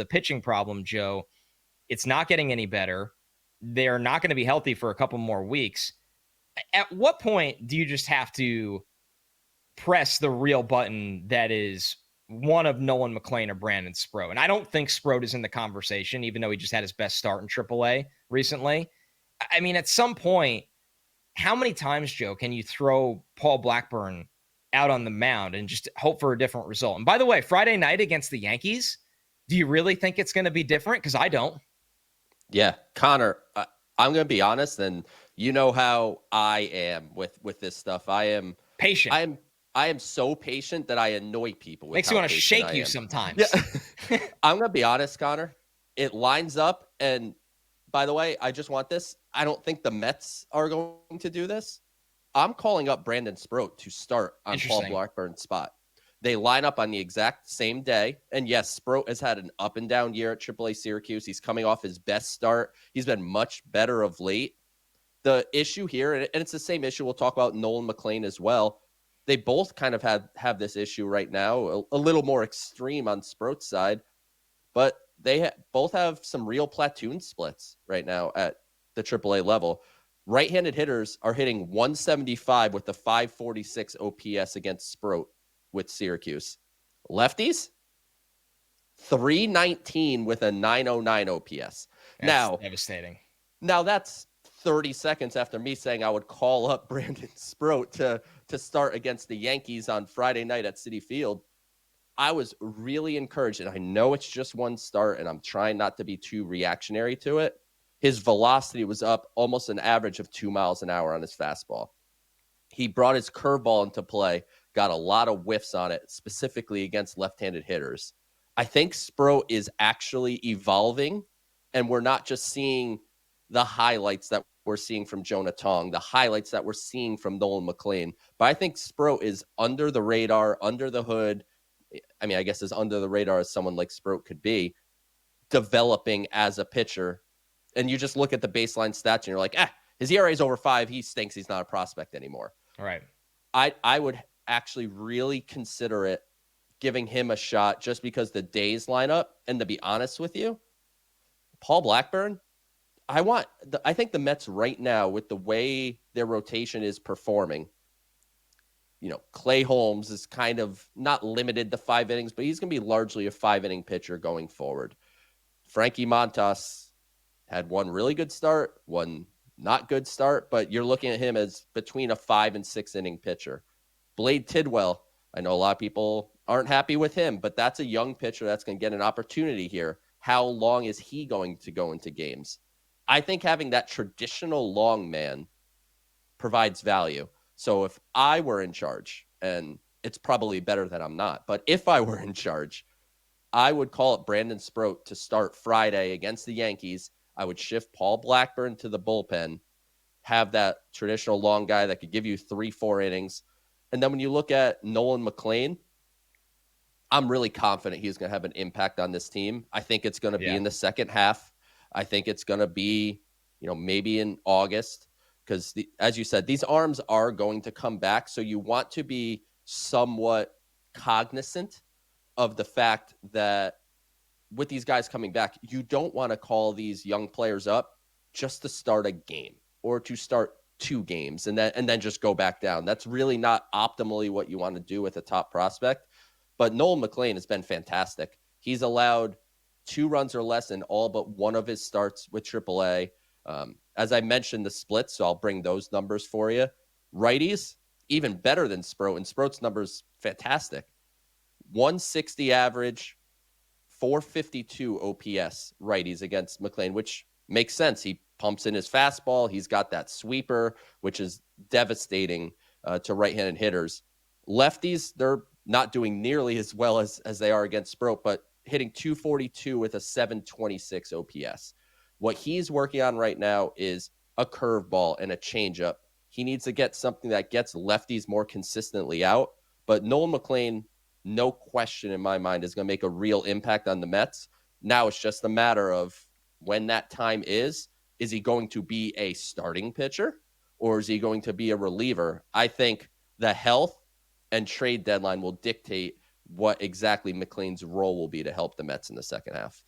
the pitching problem, Joe, it's not getting any better. They're not going to be healthy for a couple more weeks. At what point do you just have to press the real button that is one of Nolan, McLean, or Brandon Sproat? And I don't think Sproat is in the conversation, even though he just had his best start in AAA recently. I mean, at some point, how many times, Joe, can you throw Paul Blackburn out on the mound and just hope for a different result? And by the way, Friday night against the Yankees, do you really think it's going to be different? Because I don't. Yeah, Connor, I'm going to be honest, and you know how I am with this stuff. I am patient. I am so patient that I annoy people. Makes you want to shake you sometimes. Yeah. I'm going to be honest, Connor. It lines up. And by the way, I just want this. I don't think the Mets are going to do this. I'm calling up Brandon Sproat to start on Paul Blackburn's spot. They line up on the exact same day. And yes, Sproat has had an up and down year at AAA Syracuse. He's coming off his best start. He's been much better of late. The issue here, and it's the same issue we'll talk about Nolan, McLean as well. They both kind of have this issue right now, a little more extreme on Sproat's side, but they both have some real platoon splits right now at the AAA level. Right-handed hitters are hitting 175 with the 546 OPS against Sproat with Syracuse. Lefties, 319 with a 909 OPS. That's devastating. Now that's 30 seconds after me saying I would call up Brandon Sproat to start against the Yankees on Friday night at Citi Field. I was really encouraged, and I know it's just one start, and I'm trying not to be too reactionary to it. His velocity was up almost an average of 2 miles an hour on his fastball. He brought his curveball into play, got a lot of whiffs on it, specifically against left-handed hitters. I think Sproat is actually evolving, and we're not just seeing the highlights that we're seeing from Jonah Tong, the highlights that we're seeing from Nolan McLean. But I think Sproat is under the radar, under the hood. I mean, I guess as under the radar as someone like Sproat could be, developing as a pitcher. And you just look at the baseline stats and you're like, his ERA is over 5. He stinks. He's not a prospect anymore. All right. I would actually really consider it, giving him a shot just because the days line up. And to be honest with you, Paul Blackburn, I think the Mets right now, with the way their rotation is performing, Clay Holmes is kind of not limited to 5 innings, but he's going to be largely a 5-inning pitcher going forward. Frankie Montas had one really good start, one not good start, but you're looking at him as between a 5 and 6 inning pitcher. Blade Tidwell, I know a lot of people aren't happy with him, but that's a young pitcher that's going to get an opportunity here. How long is he going to go into games? I think having that traditional long man provides value. So if I were in charge, and it's probably better that I'm not, but if I were in charge, I would call it Brandon Sproat to start Friday against the Yankees. I would shift Paul Blackburn to the bullpen, have that traditional long guy that could give you 3-4 innings. And then when you look at Nolan McLean, I'm really confident he's going to have an impact on this team. I think it's going to be in the second half. I think it's going to be, maybe in August, because as you said, these arms are going to come back. So you want to be somewhat cognizant of the fact that with these guys coming back, you don't want to call these young players up just to start a game or to start 2 games and then just go back down. That's really not optimally what you want to do with a top prospect. But Nolan McLean has been fantastic. He's allowed 2 runs or less in all but one of his starts with AAA. As I mentioned, the splits, so I'll bring those numbers for you. Righties, even better than Sproat, and Sproat's numbers fantastic. 160 average, 452 OPS righties against McLean, which makes sense. He pumps in his fastball. He's got that sweeper, which is devastating to right-handed hitters. Lefties, they're not doing nearly as well as they are against Sproat, but hitting 242 with a 726 OPS. What he's working on right now is a curveball and a changeup. He needs to get something that gets lefties more consistently out. But Nolan McLean, no question in my mind, is going to make a real impact on the Mets. Now it's just a matter of when that time is he going to be a starting pitcher or is he going to be a reliever? I think the health and trade deadline will dictate what exactly McLean's role will be to help the Mets in the second half.